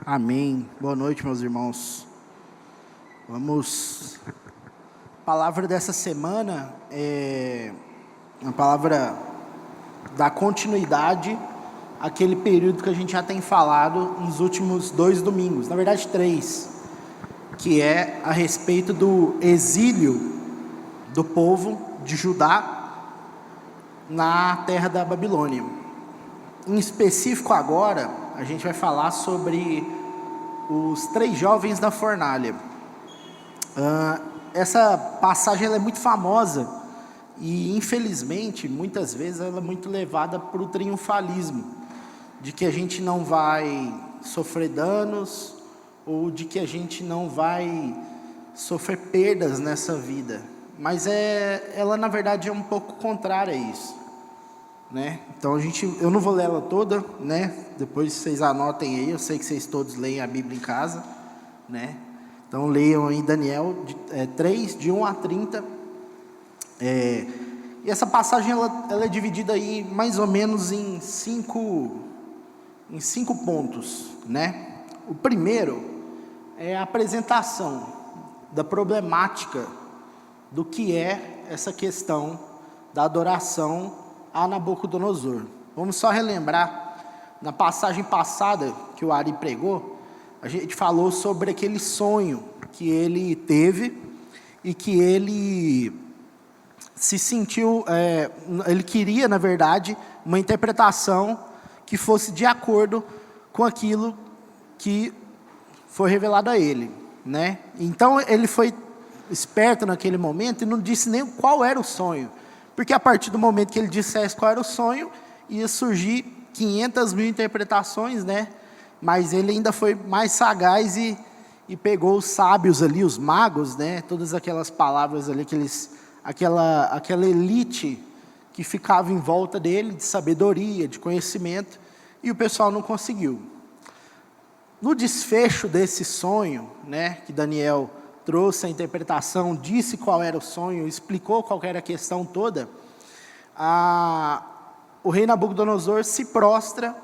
Amém. Boa noite, meus irmãos. A palavra dessa semana é uma palavra da continuidade àquele período que a gente já tem falado nos últimos 2 domingos, na verdade 3, que é a respeito do exílio do povo de Judá na terra da Babilônia. Em específico agora, a gente vai falar sobre os 3 jovens da fornalha. Essa passagem ela é muito famosa e, infelizmente, muitas vezes ela é muito levada para o triunfalismo, de que a gente não vai sofrer danos ou de que a gente não vai sofrer perdas nessa vida. Mas ela, na verdade, é um pouco contrária a isso, né? Então eu não vou ler ela toda, né? Depois vocês anotem aí, eu sei que vocês todos leem a Bíblia em casa, né? Então leiam aí Daniel 3, de 1 a 30. E essa passagem ela é dividida aí mais ou menos em cinco pontos, né? O primeiro é a apresentação da problemática do que é essa questão da adoração a Nabucodonosor. Vamos só relembrar, na passagem passada que o Ari pregou, a gente falou sobre aquele sonho que ele teve e que ele se sentiu, ele queria, na verdade, uma interpretação que fosse de acordo com aquilo que foi revelado a ele, né? Então ele foi esperto naquele momento e não disse nem qual era o sonho, porque a partir do momento que ele dissesse qual era o sonho, ia surgir 500 mil interpretações, né? Mas ele ainda foi mais sagaz e pegou os sábios ali, os magos, né? Todas aquelas palavras ali, aquela elite que ficava em volta dele, de sabedoria, de conhecimento, e o pessoal não conseguiu. No desfecho desse sonho, né, que Daniel trouxe a interpretação, disse qual era o sonho, explicou qual era a questão toda, o rei Nabucodonosor se prostra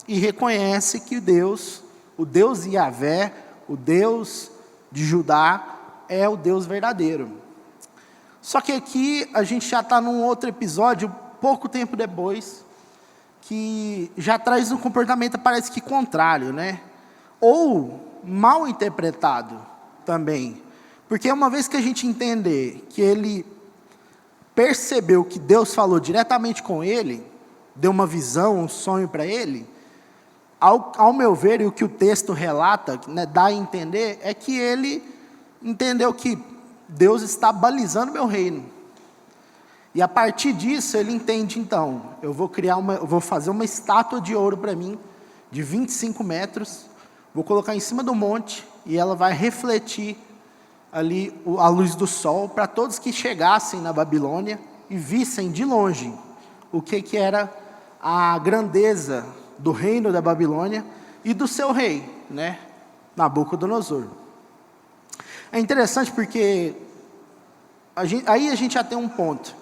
e reconhece que o Deus Yahvé, o Deus de Judá, é o Deus verdadeiro. Só que aqui a gente já está num outro episódio, pouco tempo depois, que já traz um comportamento parece que contrário, né? Ou mal interpretado também. Porque uma vez que a gente entender que ele percebeu que Deus falou diretamente com ele, deu uma visão, um sonho para ele, ao meu ver, e o que o texto relata, né, dá a entender, é que ele entendeu que Deus está balizando meu reino. E a partir disso ele entende, então, eu vou fazer uma estátua de ouro para mim, de 25 metros, vou colocar em cima do monte, e ela vai refletir ali a luz do sol, para todos que chegassem na Babilônia e vissem de longe o que era a grandeza do reino da Babilônia e do seu rei, né, Nabucodonosor. É interessante porque aí a gente já tem um ponto.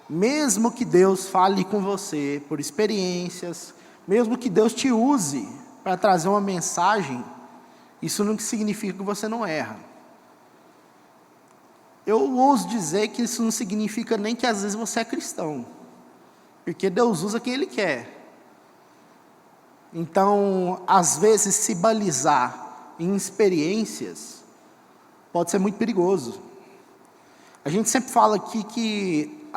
Mesmo que Deus fale com você por experiências, mesmo que Deus te use para trazer uma mensagem, isso não significa que você não erra. Eu ouso dizer que isso não significa nem que às vezes você é cristão, porque Deus usa quem Ele quer. Então, às vezes, se balizar em experiências pode ser muito perigoso. A gente sempre fala aqui que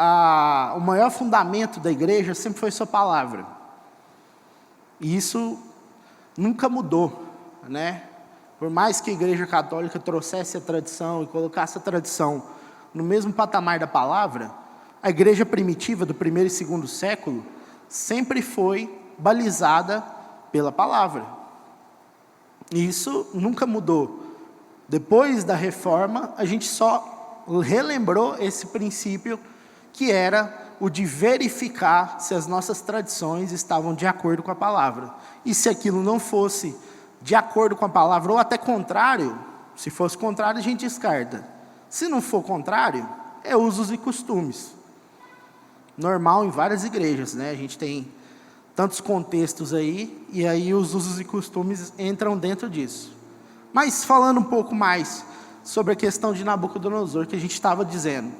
o maior fundamento da igreja sempre foi sua palavra. E isso nunca mudou, né? Por mais que a igreja católica trouxesse a tradição e colocasse a tradição no mesmo patamar da palavra, a igreja primitiva do 1º e 2º século sempre foi balizada pela palavra. E isso nunca mudou. Depois da reforma, a gente só relembrou esse princípio, que era o de verificar se as nossas tradições estavam de acordo com a palavra. E se aquilo não fosse de acordo com a palavra, ou até contrário, se fosse contrário, a gente descarta. Se não for contrário, é usos e costumes. Normal em várias igrejas, né? A gente tem tantos contextos aí, e aí os usos e costumes entram dentro disso. Mas falando um pouco mais sobre a questão de Nabucodonosor, que a gente estava dizendo.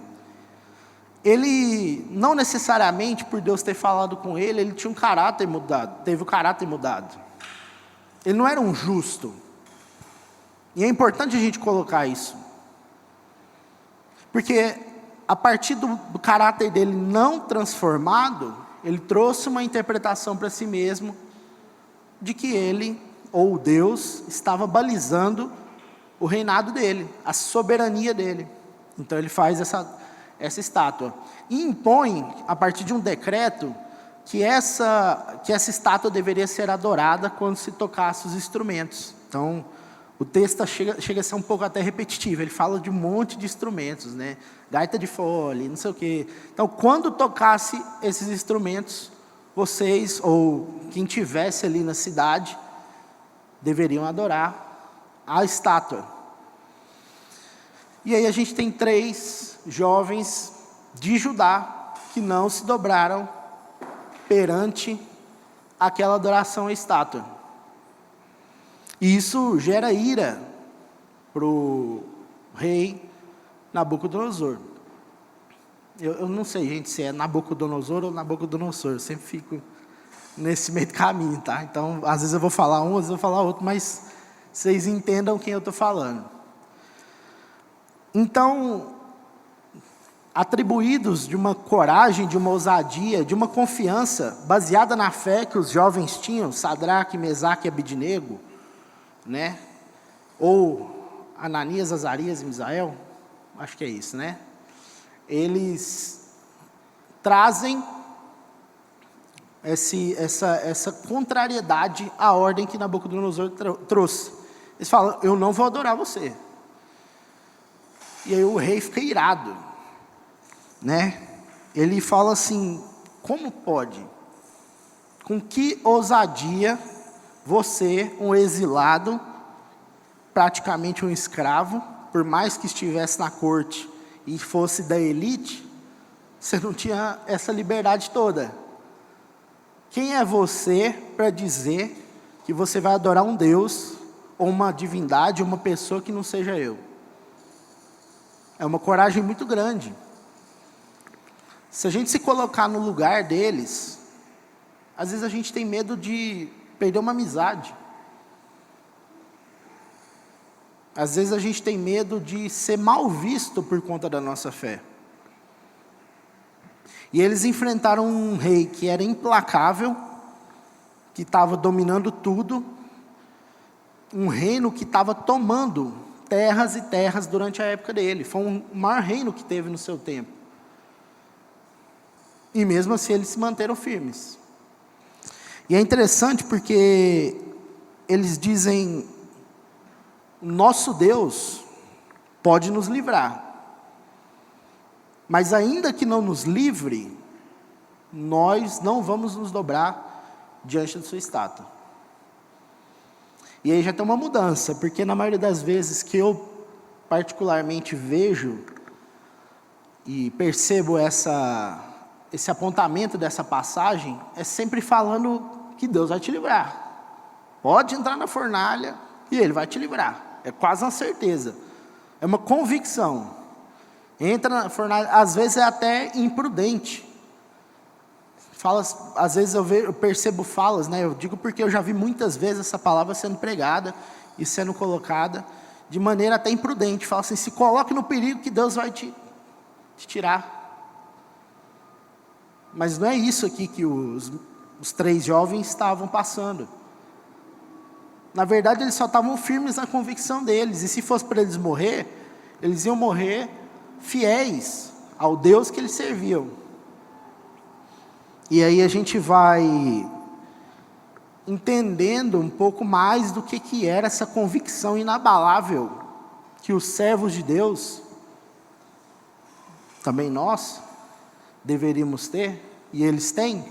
Ele, não necessariamente por Deus ter falado com ele tinha um caráter mudado, teve o caráter mudado. Ele não era um justo. E é importante a gente colocar isso. Porque a partir do caráter dele não transformado, ele trouxe uma interpretação para si mesmo de que ele, ou Deus, estava balizando o reinado dele, a soberania dele. Então ele faz essa estátua. E impõe, a partir de um decreto, que essa estátua deveria ser adorada quando se tocasse os instrumentos. Então, o texto chega a ser um pouco até repetitivo. Ele fala de um monte de instrumentos, né? Gaita de fole, não sei o quê. Então, quando tocasse esses instrumentos, vocês, ou quem tivesse ali na cidade, deveriam adorar a estátua. E aí a gente tem 3 jovens de Judá que não se dobraram perante aquela adoração à estátua. E isso gera ira para o rei Nabucodonosor. Eu não sei, gente, se é Nabucodonosor ou Nabucodonosor. Eu sempre fico nesse meio do caminho, tá? Então, às vezes eu vou falar um, às vezes eu vou falar outro, mas vocês entendam quem eu estou falando. Então, atribuídos de uma coragem, de uma ousadia, de uma confiança baseada na fé que os jovens tinham, Sadraque, Mesaque e Abidnego, né? Ou Ananias, Azarias e Misael, acho que é isso, né? Eles trazem essa contrariedade à ordem que Nabucodonosor trouxe. Eles falam: eu não vou adorar você. E aí o rei fica irado, né? Ele fala assim: como pode? Com que ousadia você, um exilado, praticamente um escravo, por mais que estivesse na corte e fosse da elite, você não tinha essa liberdade toda. Quem é você para dizer que você vai adorar um Deus, ou uma divindade, ou uma pessoa que não seja eu? É uma coragem muito grande. Se a gente se colocar no lugar deles, às vezes a gente tem medo de perder uma amizade. Às vezes a gente tem medo de ser mal visto por conta da nossa fé. E eles enfrentaram um rei que era implacável, que estava dominando tudo, um reino que estava tomando terras e terras durante a época dele. Foi o maior reino que teve no seu tempo. E mesmo assim eles se manteram firmes. E é interessante porque eles dizem: nosso Deus pode nos livrar, mas ainda que não nos livre, nós não vamos nos dobrar diante de sua estátua. E aí já tem uma mudança, porque na maioria das vezes que eu particularmente vejo e percebo esse apontamento dessa passagem, é sempre falando que Deus vai te livrar. Pode entrar na fornalha e Ele vai te livrar. É quase uma certeza. É uma convicção. Entra na fornalha, às vezes é até imprudente. Às vezes eu percebo falas, né? Eu digo porque eu já vi muitas vezes essa palavra sendo pregada e sendo colocada de maneira até imprudente. Fala assim: se coloque no perigo que Deus vai te tirar. Mas não é isso aqui que os 3 jovens estavam passando. Na verdade, eles só estavam firmes na convicção deles. E se fosse para eles morrer, eles iam morrer fiéis ao Deus que eles serviam. E aí a gente vai entendendo um pouco mais do que era essa convicção inabalável que os servos de Deus, também nós, deveríamos ter, e eles têm,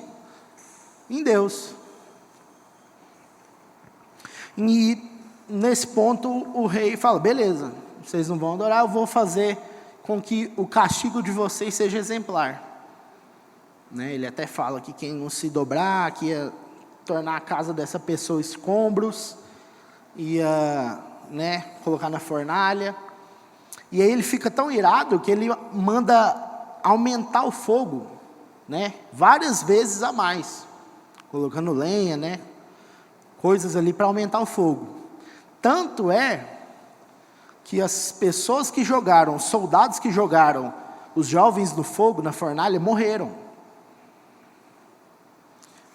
em Deus. E nesse ponto o rei fala: beleza, vocês não vão adorar, eu vou fazer com que o castigo de vocês seja exemplar. né? Ele até fala que quem não se dobrar, que ia tornar a casa dessa pessoa escombros, ia, né, colocar na fornalha. E aí ele fica tão irado que ele manda aumentar o fogo, né, várias vezes a mais, colocando lenha, né, coisas ali para aumentar o fogo. Tanto é que as pessoas que jogaram, os soldados que jogaram os jovens no fogo, na fornalha, morreram.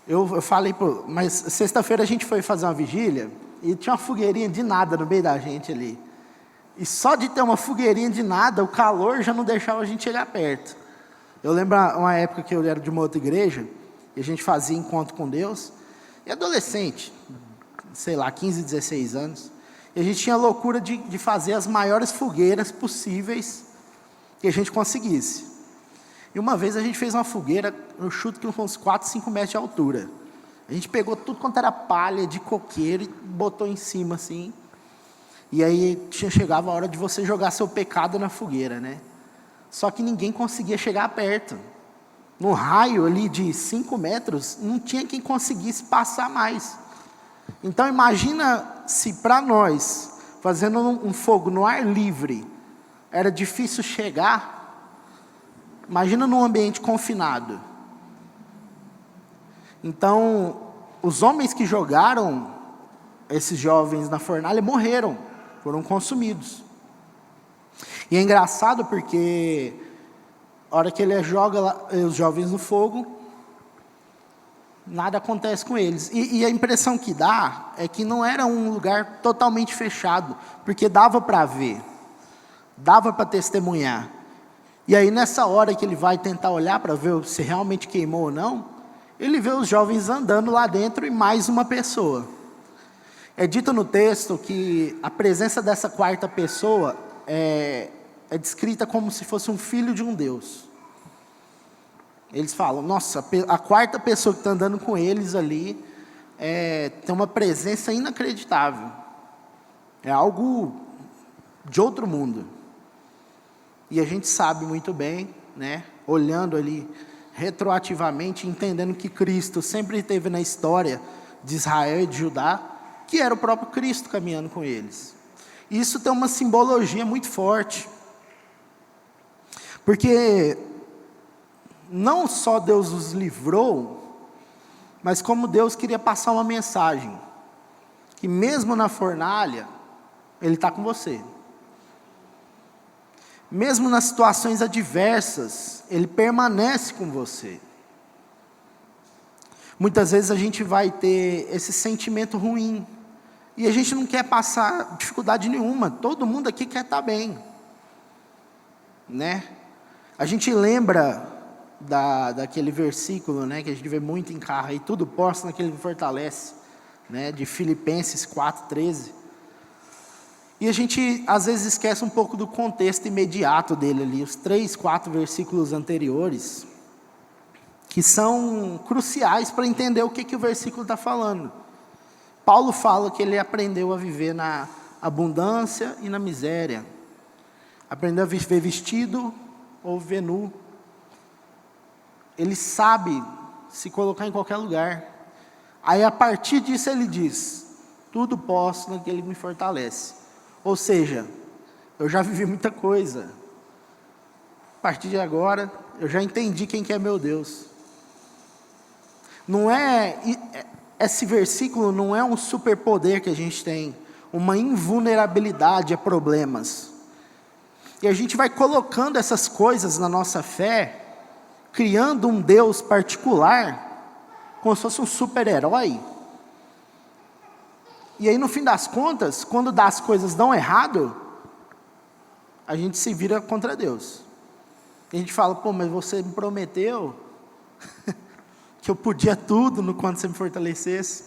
Eu falei, mas sexta-feira a gente foi fazer uma vigília e tinha uma fogueirinha de nada no meio da gente ali. E só de ter uma fogueirinha de nada, o calor já não deixava a gente chegar perto. Eu lembro uma época que eu era de uma outra igreja, e a gente fazia encontro com Deus, e adolescente, sei lá, 15, 16 anos, e a gente tinha a loucura de fazer as maiores fogueiras possíveis que a gente conseguisse. E uma vez a gente fez uma fogueira, eu chuto que uns 4, 5 metros de altura. A gente pegou tudo quanto era palha de coqueiro e botou em cima assim. E aí chegava a hora de você jogar seu pecado na fogueira, né? Só que ninguém conseguia chegar perto. No raio ali de 5 metros, não tinha quem conseguisse passar mais. Então imagina se para nós, fazendo um fogo no ar livre, era difícil chegar. Imagina num ambiente confinado. Então, os homens que jogaram esses jovens na fornalha morreram, foram consumidos. E é engraçado porque a hora que ele joga os jovens no fogo, nada acontece com eles. E a impressão que dá é que não era um lugar totalmente fechado, porque dava para ver, dava para testemunhar. E aí nessa hora que ele vai tentar olhar para ver se realmente queimou ou não, ele vê os jovens andando lá dentro e mais uma pessoa. É dito no texto que a presença dessa quarta pessoa é descrita como se fosse um filho de um Deus. Eles falam, nossa, a quarta pessoa que está andando com eles ali tem uma presença inacreditável. É algo de outro mundo. E a gente sabe muito bem, né, olhando ali retroativamente, entendendo que Cristo sempre esteve na história de Israel e de Judá, que era o próprio Cristo caminhando com eles. E isso tem uma simbologia muito forte. Porque não só Deus os livrou, mas como Deus queria passar uma mensagem, que mesmo na fornalha, Ele está com você. Mesmo nas situações adversas, Ele permanece com você. Muitas vezes a gente vai ter esse sentimento ruim, e a gente não quer passar dificuldade nenhuma, todo mundo aqui quer estar bem, né? A gente lembra daquele versículo, né, que a gente vê muito em carro, aí tudo posso naquele que fortalece, né, de Filipenses 4:13. E a gente, às vezes, esquece um pouco do contexto imediato dele ali, os 3, 4 versículos anteriores, que são cruciais para entender o que o versículo está falando. Paulo fala que ele aprendeu a viver na abundância e na miséria. Aprendeu a viver vestido ou viver nu. Ele sabe se colocar em qualquer lugar. Aí, a partir disso, ele diz, tudo posso naquele que me fortalece. Ou seja, eu já vivi muita coisa. A partir de agora, eu já entendi quem que é meu Deus. Não é, esse versículo não é um superpoder que a gente tem, uma invulnerabilidade a problemas. E a gente vai colocando essas coisas na nossa fé, criando um Deus particular, como se fosse um super-herói. E aí, no fim das contas, quando as coisas dão errado, a gente se vira contra Deus. E a gente fala, pô, mas você me prometeu que eu podia tudo quando você me fortalecesse.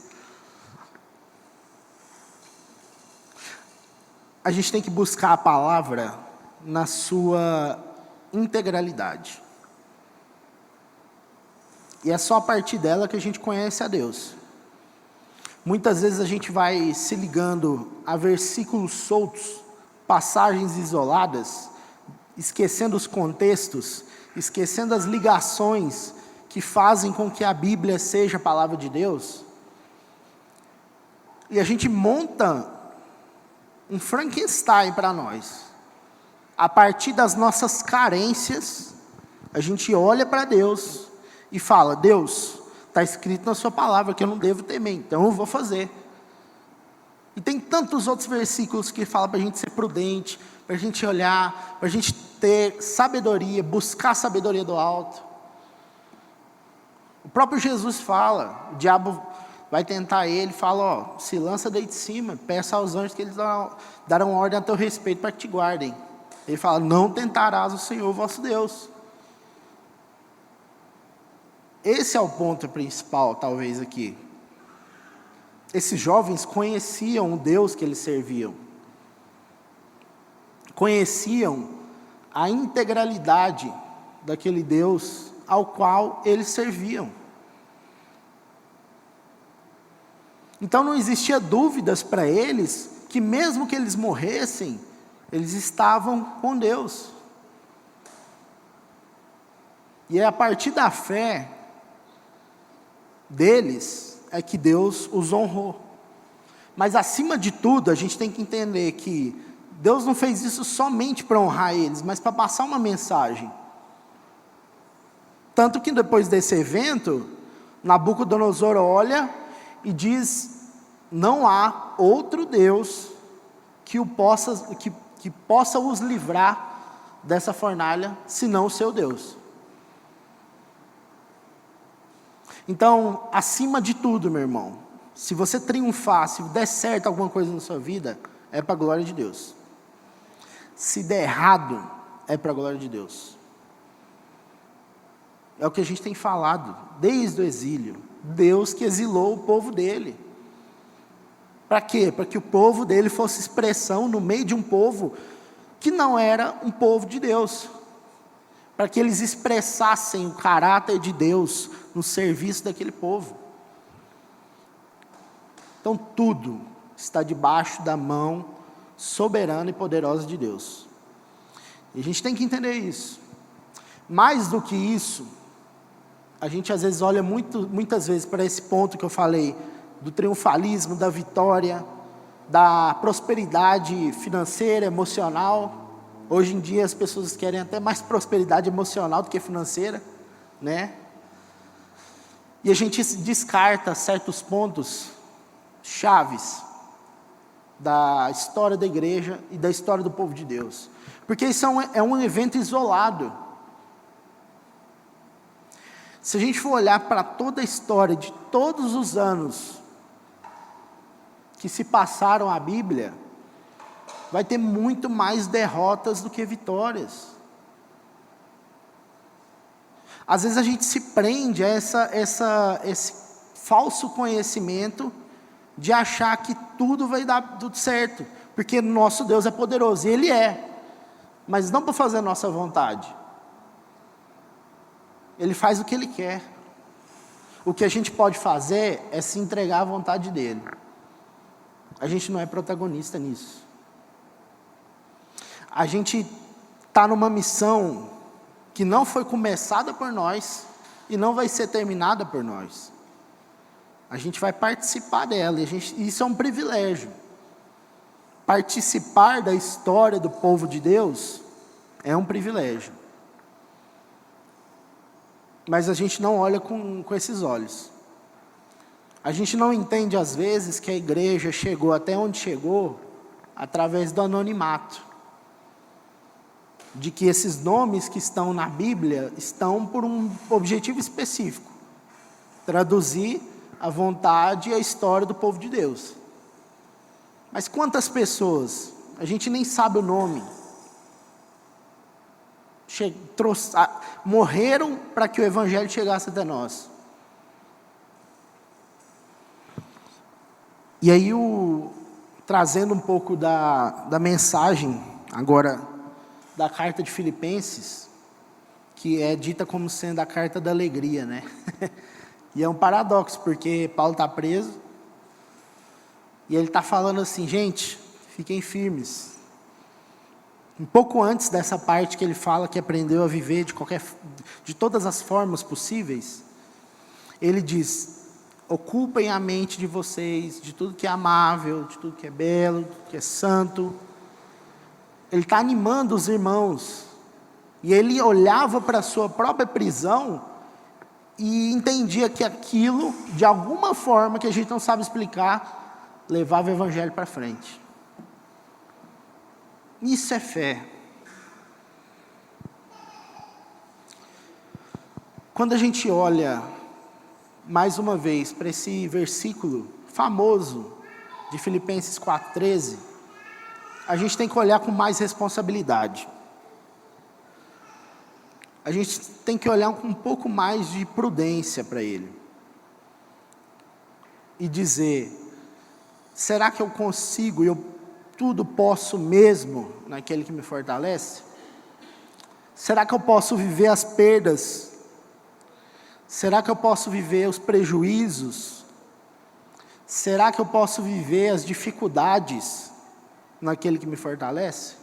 A gente tem que buscar a palavra na sua integralidade. E é só a partir dela que a gente conhece a Deus. Muitas vezes a gente vai se ligando a versículos soltos, passagens isoladas, esquecendo os contextos, esquecendo as ligações que fazem com que a Bíblia seja a palavra de Deus, e a gente monta um Frankenstein para nós. A partir das nossas carências, a gente olha para Deus e fala: Deus, está escrito na sua palavra que eu não devo temer, então eu vou fazer. E tem tantos outros versículos que falam para a gente ser prudente, para a gente olhar, para a gente ter sabedoria, buscar a sabedoria do alto. O próprio Jesus fala, o diabo vai tentar ele, fala: ó, se lança daí de cima, peça aos anjos que eles darão ordem a teu respeito para que te guardem. Ele fala: não tentarás o Senhor vosso Deus. Esse é o ponto principal, talvez, aqui. Esses jovens conheciam o Deus que eles serviam. Conheciam a integralidade daquele Deus ao qual eles serviam. Então não existia dúvidas para eles que mesmo que eles morressem, eles estavam com Deus. E é a partir da fé deles é que Deus os honrou. Mas acima de tudo, a gente tem que entender que Deus não fez isso somente para honrar eles, mas para passar uma mensagem. Tanto que depois desse evento, Nabucodonosor olha e diz: não há outro Deus que possa os livrar dessa fornalha, senão o seu Deus. Então, acima de tudo, meu irmão, se você triunfar, se der certo alguma coisa na sua vida, é para a glória de Deus. Se der errado, é para a glória de Deus. É o que a gente tem falado desde o exílio. Deus que exilou o povo dele. Para quê? Para que o povo dele fosse expressão no meio de um povo que não era um povo de Deus. Para que eles expressassem o caráter de Deus no serviço daquele povo. Então tudo está debaixo da mão soberana e poderosa de Deus. E a gente tem que entender isso. Mais do que isso, a gente às vezes olha muitas vezes para esse ponto que eu falei, do triunfalismo, da vitória, da prosperidade financeira, emocional. Hoje em dia as pessoas querem até mais prosperidade emocional do que financeira, né? E a gente descarta certos pontos chaves da história da igreja e da história do povo de Deus. Porque isso é um evento isolado. Se a gente for olhar para toda a história de todos os anos que se passaram a Bíblia, vai ter muito mais derrotas do que vitórias. Às vezes a gente se prende a esse falso conhecimento de achar que tudo vai dar tudo certo, porque nosso Deus é poderoso, e Ele é, mas não para fazer a nossa vontade. Ele faz o que Ele quer. O que a gente pode fazer é se entregar à vontade dEle. A gente não é protagonista nisso. A gente está numa missão que não foi começada por nós e não vai ser terminada por nós. A gente vai participar dela, e isso é um privilégio. Participar da história do povo de Deus é um privilégio. Mas a gente não olha com esses olhos. A gente não entende às vezes que a igreja chegou até onde chegou através do anonimato. De que esses nomes que estão na Bíblia estão por um objetivo específico. Traduzir a vontade e a história do povo de Deus. Mas quantas pessoas, a gente nem sabe o nome, morreram para que o Evangelho chegasse até nós. E aí, trazendo um pouco da mensagem, agora, da carta de Filipenses, que é dita como sendo a carta da alegria, né? E é um paradoxo, porque Paulo está preso, e ele está falando assim: gente, fiquem firmes, Um pouco antes dessa parte que ele fala que aprendeu a viver de todas as formas possíveis, ele diz: ocupem a mente de vocês de tudo que é amável, de tudo que é belo, de tudo que é santo. Ele está animando os irmãos. E ele olhava para a sua própria prisão e entendia que aquilo, de alguma forma que a gente não sabe explicar, levava o evangelho para frente. Isso é fé. Quando a gente olha, mais uma vez, para esse versículo famoso de Filipenses 4,13, a gente tem que olhar com mais responsabilidade. A gente tem que olhar com um pouco mais de prudência para ele. E dizer: será que eu consigo, eu tudo posso mesmo naquele que me fortalece? Será que eu posso viver as perdas? Será que eu posso viver os prejuízos? Será que eu posso viver as dificuldades naquele que me fortalece?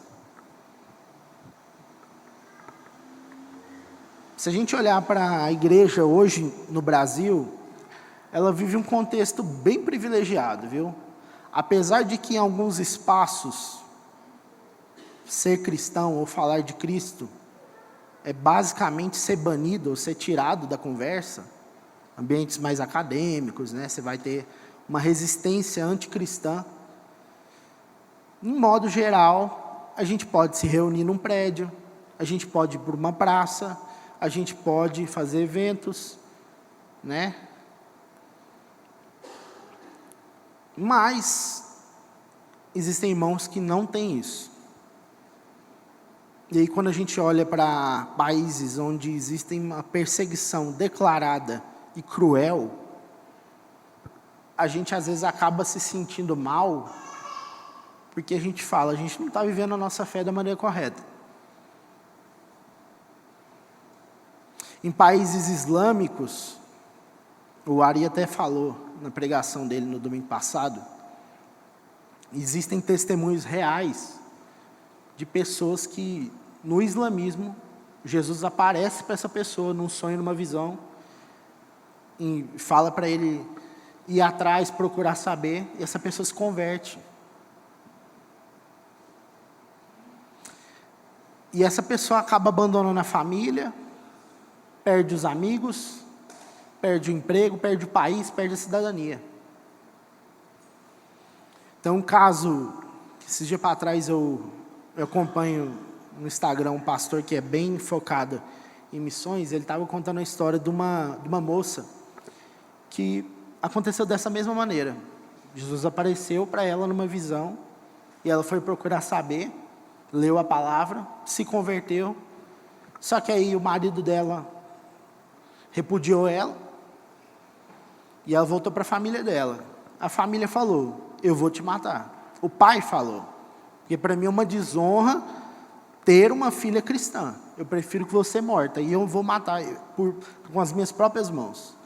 Se a gente olhar para a igreja hoje no Brasil, ela vive um contexto bem privilegiado, viu? Apesar de que em alguns espaços, ser cristão ou falar de Cristo é basicamente ser banido ou ser tirado da conversa, ambientes mais acadêmicos, né? Você vai ter uma resistência anticristã. Em modo geral, a gente pode se reunir num prédio, a gente pode ir por uma praça, a gente pode fazer eventos, né? Mas existem irmãos que não têm isso. E aí quando a gente olha para países onde existe uma perseguição declarada e cruel, a gente às vezes acaba se sentindo mal, porque a gente fala: a gente não está vivendo a nossa fé da maneira correta. Em países islâmicos, o Ari até falou na pregação dele no domingo passado, existem testemunhos reais de pessoas que, no islamismo, Jesus aparece para essa pessoa num sonho, numa visão, e fala para ele ir atrás, procurar saber, e essa pessoa se converte. E essa pessoa acaba abandonando a família, perde os amigos, perde o emprego, perde o país, perde a cidadania. Então, um caso, esses dias para trás eu acompanho no Instagram um pastor que é bem focado em missões. Ele estava contando a história de uma moça que aconteceu dessa mesma maneira. Jesus apareceu para ela numa visão, e ela foi procurar saber, leu a palavra, se converteu. Só que aí o marido dela repudiou ela, e ela voltou para a família dela. A família falou: eu vou te matar. O pai falou: porque para mim é uma desonra ter uma filha cristã. Eu prefiro que você morta, e eu vou matar com as minhas próprias mãos.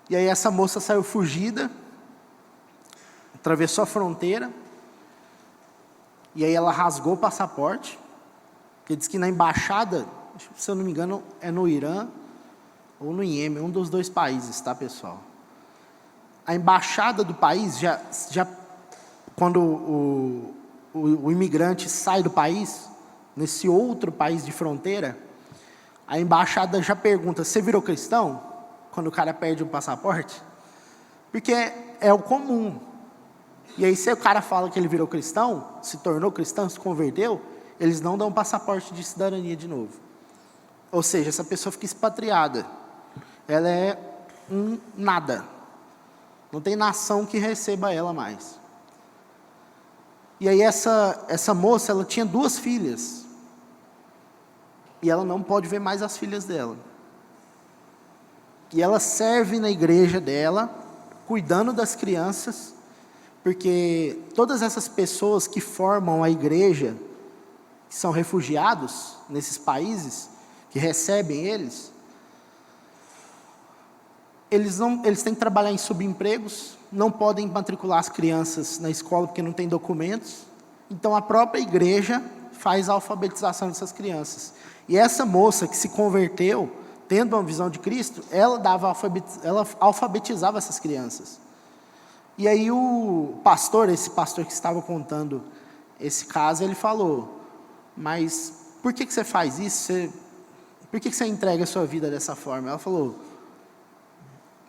E aí essa moça saiu fugida, atravessou a fronteira, e aí ela rasgou o passaporte, porque diz que na embaixada, se eu não me engano, é no Irã ou no Iêmen, um dos dois países, tá, pessoal? A embaixada do país, quando o imigrante sai do país, nesse outro país de fronteira, a embaixada já pergunta: você virou cristão? Quando o cara perde o passaporte. Porque é o comum. E aí se o cara fala que ele virou cristão, se tornou cristão, se converteu, eles não dão passaporte de cidadania de novo. Ou seja, essa pessoa fica expatriada. Ela é um nada. Não tem nação que receba ela mais. E aí essa moça, ela tinha 2 filhas. E ela não pode ver mais as filhas dela. E ela serve na igreja dela, cuidando das crianças, porque todas essas pessoas que formam a igreja, que são refugiados nesses países, que recebem eles têm que trabalhar em subempregos, não podem matricular as crianças na escola porque não tem documentos, Então a própria igreja faz a alfabetização dessas crianças. E essa moça que se converteu, tendo uma visão de Cristo, ela alfabetizava essas crianças. E aí esse pastor que estava contando esse caso, ele falou: mas por que você faz isso? Por que você entrega a sua vida dessa forma? Ela falou: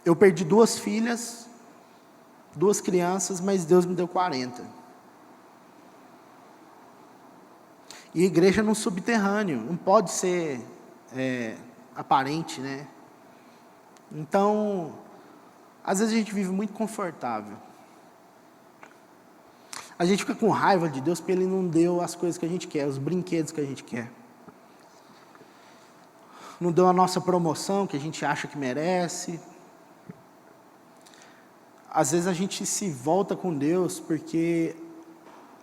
eu perdi 2 filhas, 2 crianças, mas Deus me deu 40. E igreja no subterrâneo, não pode ser aparente, né? Então, às vezes a gente vive muito confortável. A gente fica com raiva de Deus porque Ele não deu as coisas que a gente quer, os brinquedos que a gente quer. Não deu a nossa promoção que a gente acha que merece. Às vezes a gente se volta com Deus porque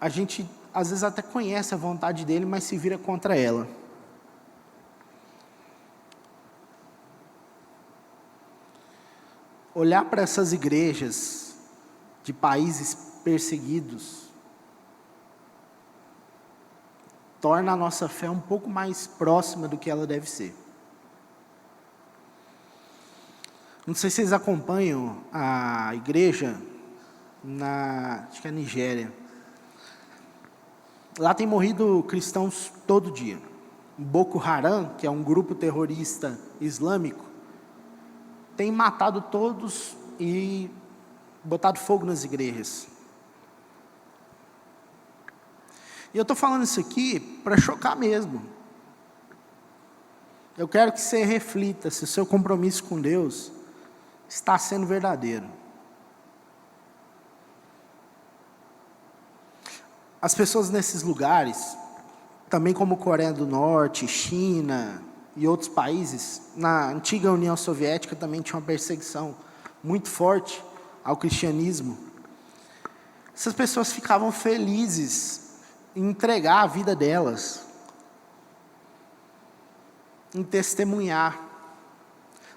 a gente, às vezes, até conhece a vontade dEle, mas se vira contra ela. Olhar para essas igrejas de países perseguidos torna a nossa fé um pouco mais próxima do que ela deve ser. Não sei se vocês acompanham a igreja acho que é Nigéria. Lá tem morrido cristãos todo dia. O Boko Haram, que é um grupo terrorista islâmico, tem matado todos e botado fogo nas igrejas. E eu estou falando isso aqui para chocar mesmo. Eu quero que você reflita se o seu compromisso com Deus está sendo verdadeiro. As pessoas nesses lugares, também como Coreia do Norte, China e outros países, na antiga União Soviética também tinha uma perseguição muito forte ao cristianismo. Essas pessoas ficavam felizes em entregar a vida delas, em testemunhar.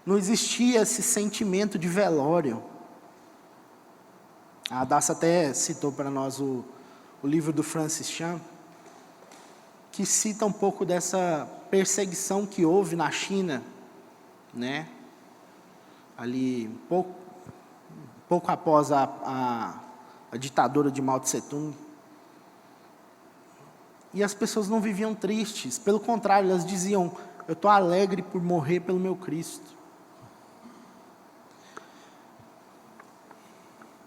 Não existia esse sentimento de velório. A Daça até citou para nós o livro do Francis Chan, que cita um pouco dessa perseguição que houve na China, né? Ali, pouco após a ditadura de Mao Tse Tung. E as pessoas não viviam tristes, pelo contrário, elas diziam: eu estou alegre por morrer pelo meu Cristo.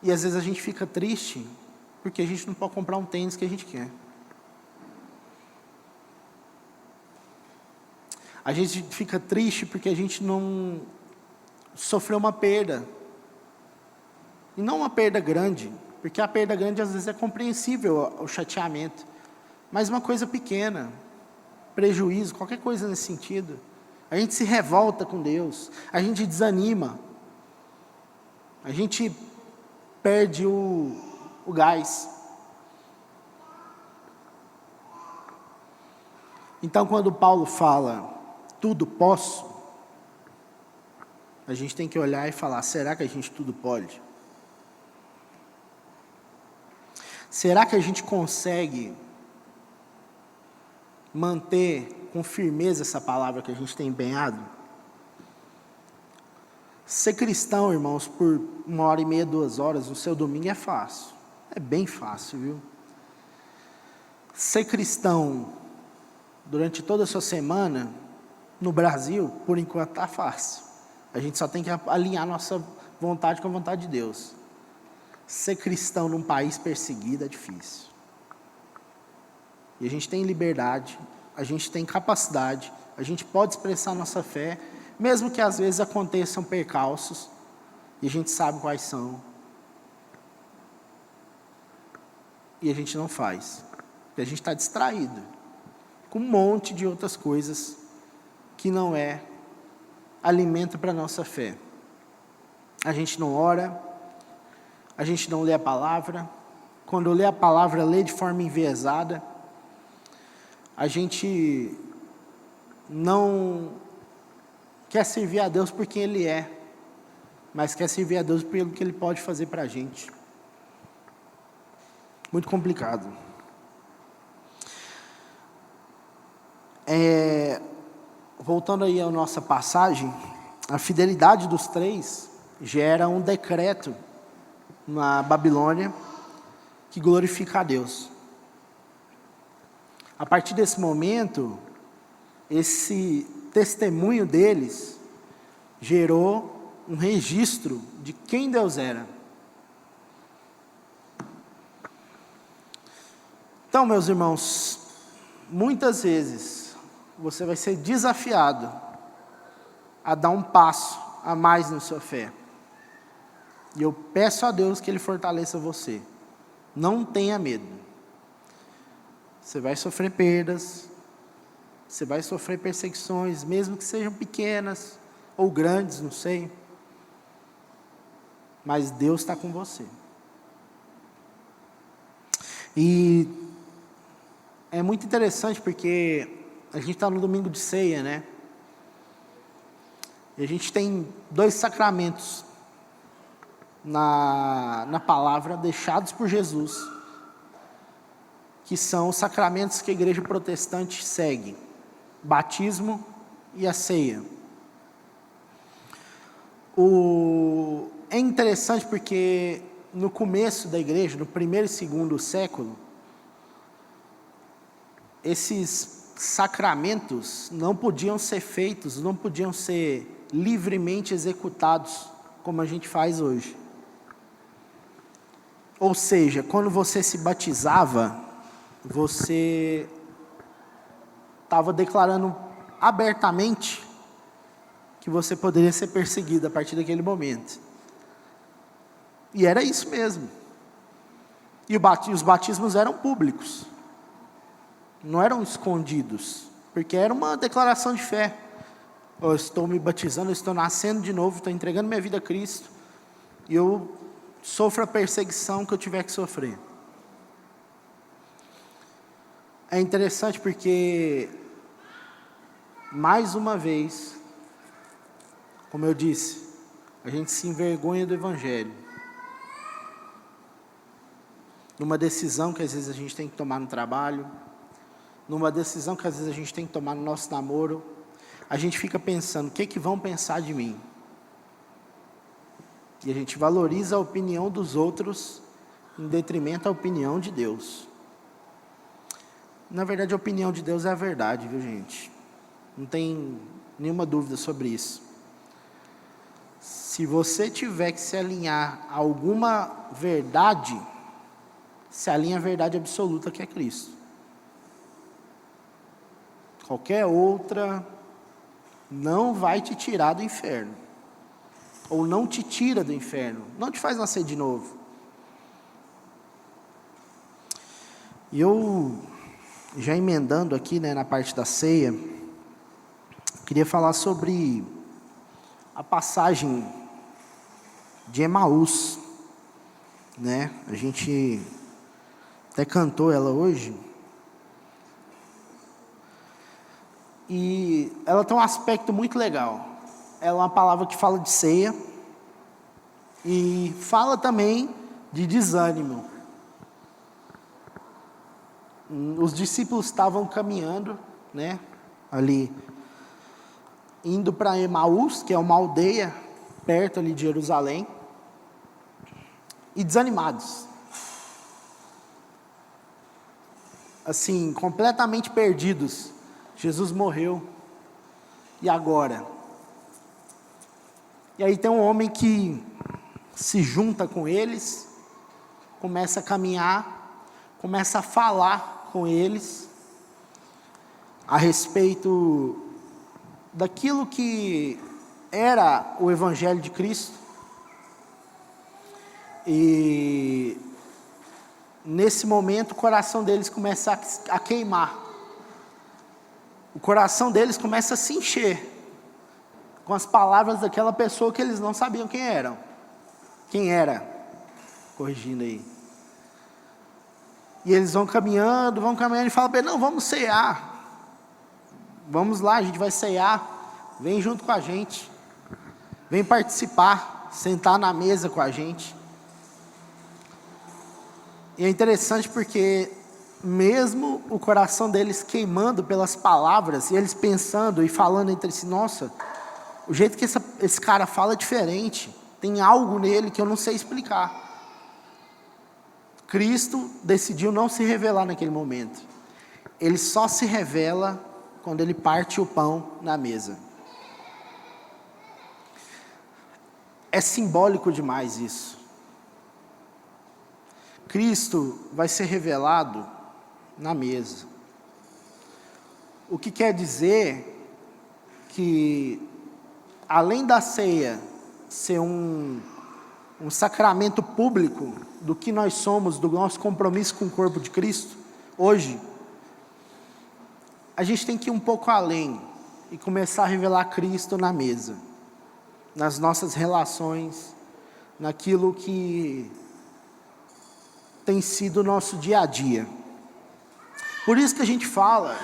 E às vezes a gente fica triste porque a gente não pode comprar um tênis que a gente quer. A gente fica triste porque a gente não sofreu uma perda. E não uma perda grande, porque a perda grande às vezes é compreensível, o chateamento. Mas uma coisa pequena, prejuízo, qualquer coisa nesse sentido, a gente se revolta com Deus, a gente desanima, a gente perde o gás. Então, quando Paulo fala, tudo posso, a gente tem que olhar e falar: será que a gente tudo pode? Será que a gente consegue manter com firmeza essa palavra que a gente tem empenhado? Ser cristão, irmãos, por 1h30, 2 horas no seu domingo é fácil. É bem fácil, viu? Ser cristão durante toda a sua semana, no Brasil, por enquanto está fácil. A gente só tem que alinhar nossa vontade com a vontade de Deus. Ser cristão num país perseguido é difícil. E a gente tem liberdade, a gente tem capacidade, a gente pode expressar nossa fé, mesmo que às vezes aconteçam percalços, e a gente sabe quais são. E a gente não faz, porque a gente está distraído com um monte de outras coisas que não é alimento para a nossa fé. A gente não ora, a gente não lê a palavra. Quando lê a palavra, lê de forma enviesada. A gente não quer servir a Deus por quem Ele é, mas quer servir a Deus pelo que Ele pode fazer para a gente. Muito complicado. Voltando aí à nossa passagem, a fidelidade dos três gera um decreto na Babilônia que glorifica a Deus. A partir desse momento, esse testemunho deles gerou um registro de quem Deus era. Então, meus irmãos, muitas vezes você vai ser desafiado a dar um passo a mais na sua fé. E eu peço a Deus que Ele fortaleça você. Não tenha medo. Você vai sofrer perdas, você vai sofrer perseguições, mesmo que sejam pequenas ou grandes, não sei. Mas Deus está com você. E é muito interessante porque a gente está no domingo de ceia, né? E a gente tem 2 sacramentos na palavra deixados por Jesus, que são os sacramentos que a igreja protestante segue: batismo e a ceia. É interessante porque no começo da igreja, no 1º e 2º século, esses sacramentos não podiam ser feitos, não podiam ser livremente executados como a gente faz hoje. Ou seja, quando você se batizava, você estava declarando abertamente que você poderia ser perseguido a partir daquele momento. E era isso mesmo. E os batismos eram públicos, não eram escondidos, porque era uma declaração de fé. Eu estou me batizando, eu estou nascendo de novo, estou entregando minha vida a Cristo, e eu sofro a perseguição que eu tiver que sofrer. É interessante porque, mais uma vez, como eu disse, a gente se envergonha do Evangelho. Numa decisão que às vezes a gente tem que tomar no trabalho, numa decisão que às vezes a gente tem que tomar no nosso namoro, a gente fica pensando: o que vão pensar de mim? E a gente valoriza a opinião dos outros em detrimento à opinião de Deus. Na verdade, a opinião de Deus é a verdade, viu, gente? Não tem nenhuma dúvida sobre isso. Se você tiver que se alinhar a alguma verdade, se alinha à verdade absoluta, que é Cristo. Qualquer outra não vai te tirar do inferno. Ou não te tira do inferno. Não te faz nascer de novo. E eu, já emendando aqui, né, na parte da ceia, queria falar sobre a passagem de Emaús, né? A gente até cantou ela hoje. E ela tem um aspecto muito legal. Ela é uma palavra que fala de ceia e fala também de desânimo. Os discípulos estavam caminhando, né, ali, indo para Emaús, que é uma aldeia perto ali de Jerusalém, e desanimados. Assim, completamente perdidos. Jesus morreu. E agora? E aí tem um homem que se junta com eles, começa a caminhar, começa a falar com eles a respeito daquilo que era o Evangelho de Cristo. E nesse momento o coração deles começa a queimar. O coração deles começa a se encher com as palavras daquela pessoa que eles não sabiam quem eram. Quem era? Corrigindo aí. E eles vão caminhando e falam para ele: não, vamos cear. Vamos lá, a gente vai cear. Vem junto com a gente. Vem participar, sentar na mesa com a gente. E é interessante porque mesmo o coração deles queimando pelas palavras, e eles pensando e falando entre si, nossa, o jeito que esse cara fala é diferente, tem algo nele que eu não sei explicar. Cristo decidiu não se revelar naquele momento. Ele só se revela quando ele parte o pão na mesa. É simbólico demais isso. Cristo vai ser revelado na mesa. O que quer dizer que, além da ceia ser um sacramento público do que nós somos, do nosso compromisso com o corpo de Cristo, hoje, a gente tem que ir um pouco além e começar a revelar Cristo na mesa, nas nossas relações, naquilo que tem sido o nosso dia a dia. Por isso que a gente fala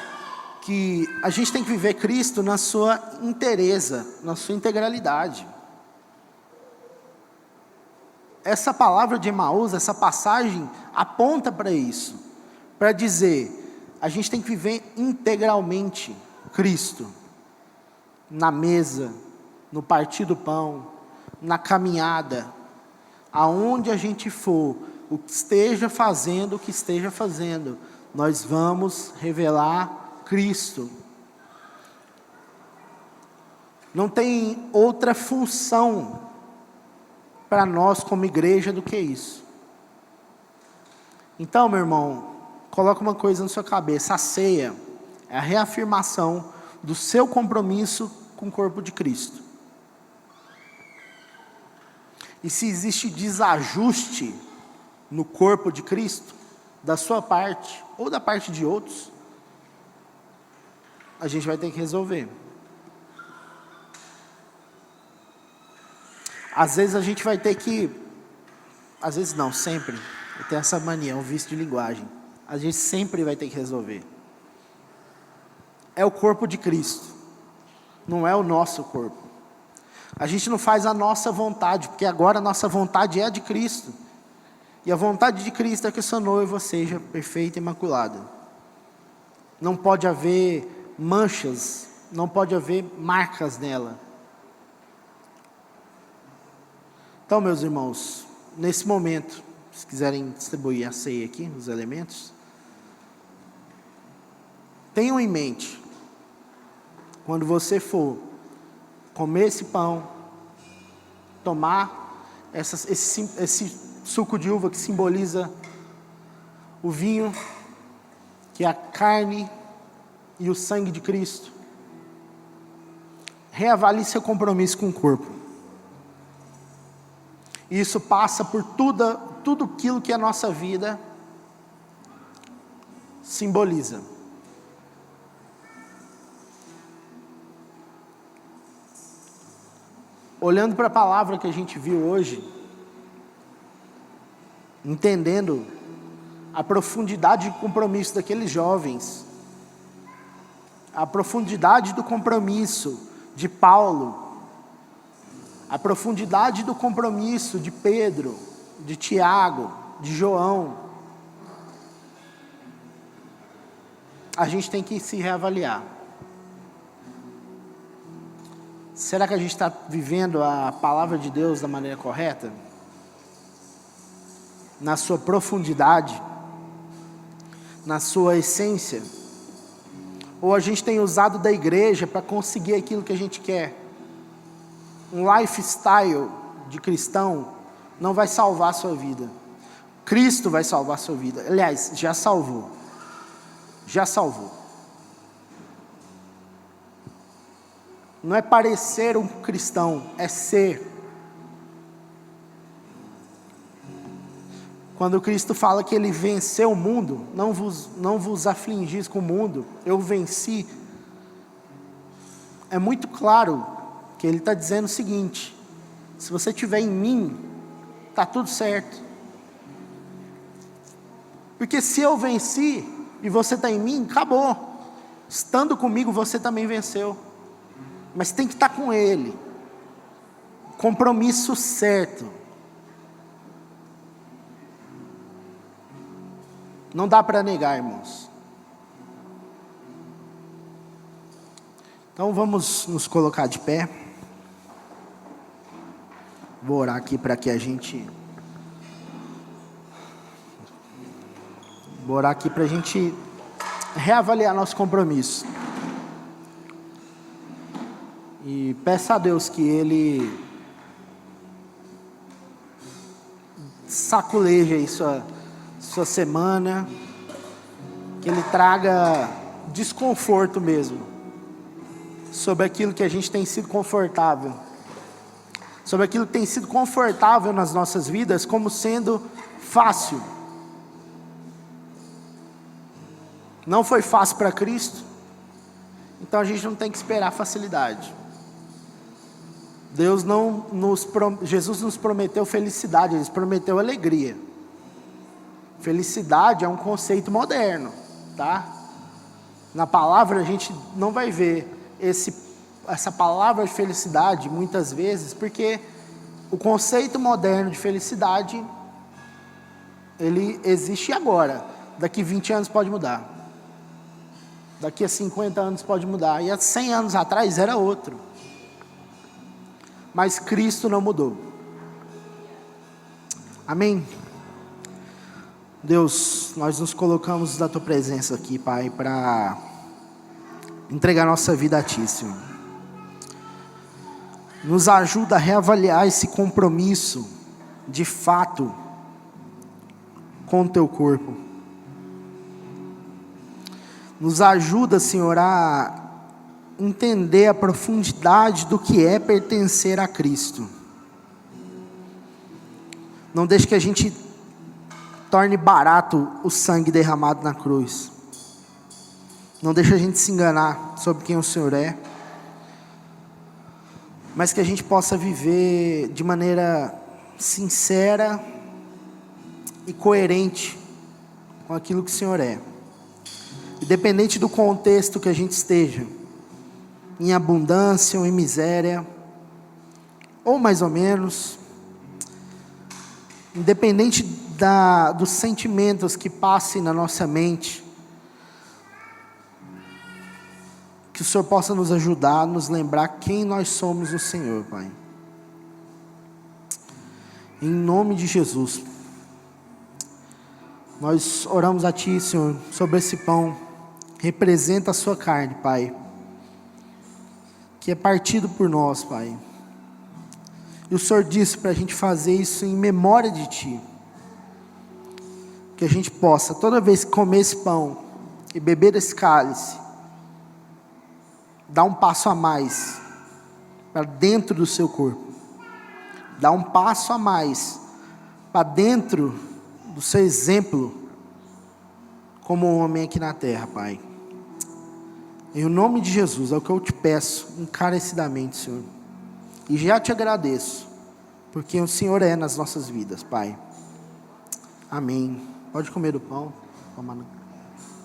que a gente tem que viver Cristo na sua inteireza, na sua integralidade. Essa palavra de Emaús, essa passagem, aponta para isso, para dizer, a gente tem que viver integralmente Cristo, na mesa, no partir do pão, na caminhada, aonde a gente for, o que esteja fazendo, nós vamos revelar Cristo. Não tem outra função para nós como igreja do que isso. Então, meu irmão, coloca uma coisa na sua cabeça: a ceia é a reafirmação do seu compromisso com o corpo de Cristo. E se existe desajuste no corpo de Cristo, da sua parte ou da parte de outros, a gente vai ter que resolver. Às vezes a gente vai ter que, às vezes não, sempre, eu tenho essa mania, é um vício de linguagem, a gente sempre vai ter que resolver. É o corpo de Cristo, não é o nosso corpo. A gente não faz a nossa vontade, porque agora a nossa vontade é a de Cristo. E a vontade de Cristo é que a sua noiva seja perfeita e imaculada. Não pode haver manchas, não pode haver marcas nela. Então, meus irmãos, nesse momento, se quiserem distribuir a ceia aqui, os elementos, tenham em mente, quando você for comer esse pão, tomar esse suco de uva que simboliza o vinho, que é a carne e o sangue de Cristo, reavalie seu compromisso com o corpo. E isso passa por tudo aquilo que a nossa vida simboliza. Olhando para a palavra que a gente viu hoje, entendendo a profundidade de compromisso daqueles jovens, a profundidade do compromisso de Paulo, a profundidade do compromisso de Pedro, de Tiago, de João, a gente tem que se reavaliar. Será que a gente está vivendo a palavra de Deus da maneira correta? Na sua profundidade? Na sua essência? Ou a gente tem usado da igreja para conseguir aquilo que a gente quer? Um lifestyle de cristão não vai salvar a sua vida. Cristo vai salvar a sua vida. Aliás, já salvou. Já salvou. Não é parecer um cristão, é ser. Quando Cristo fala que Ele venceu o mundo, não vos afligis com o mundo, eu venci. É muito claro que Ele está dizendo o seguinte: se você estiver em mim, está tudo certo. Porque se eu venci e você está em mim, acabou. Estando comigo, você também venceu. Mas tem que estar com Ele. Compromisso certo. Não dá para negar, irmãos. Então vamos nos colocar de pé. Vou orar aqui para que a gente... Vou orar aqui para a gente reavaliar nosso compromisso. E peça a Deus que Ele saculeje aí sua semana, que Ele traga desconforto mesmo, sobre aquilo que a gente tem sido confortável, sobre aquilo que tem sido confortável nas nossas vidas, como sendo fácil. Não foi fácil para Cristo, então a gente não tem que esperar facilidade. Jesus nos prometeu felicidade, Ele nos prometeu alegria. Felicidade é um conceito moderno, tá? Na palavra a gente não vai ver essa palavra de felicidade muitas vezes, porque o conceito moderno de felicidade, ele existe agora. Daqui 20 anos pode mudar. Daqui a 50 anos pode mudar. E há 100 anos atrás era outro. Mas Cristo não mudou. Amém? Deus, nós nos colocamos na Tua presença aqui, Pai, para entregar nossa vida a Ti, Senhor. Nos ajuda a reavaliar esse compromisso, de fato, com o Teu corpo. Nos ajuda, Senhor, a entender a profundidade do que é pertencer a Cristo. Não deixe que a gente torne barato o sangue derramado na cruz. Não deixe a gente se enganar sobre quem o Senhor é, mas que a gente possa viver de maneira sincera e coerente com aquilo que o Senhor é. Independente do contexto que a gente esteja, em abundância ou em miséria, ou mais ou menos, independente dos sentimentos que passem na nossa mente, que o Senhor possa nos ajudar a nos lembrar quem nós somos no Senhor, Pai. Em nome de Jesus, nós oramos a Ti, Senhor, sobre esse pão, representa a Sua carne, Pai, que é partido por nós, Pai. E o Senhor disse para a gente fazer isso em memória de Ti. Que a gente possa, toda vez que comer esse pão e beber desse cálice, dar um passo a mais para dentro do Seu corpo. Dar um passo a mais para dentro do Seu exemplo como homem aqui na terra, Pai. Em nome de Jesus, é o que eu te peço encarecidamente, Senhor. E já te agradeço, porque o Senhor é nas nossas vidas, Pai. Amém. Pode comer o pão.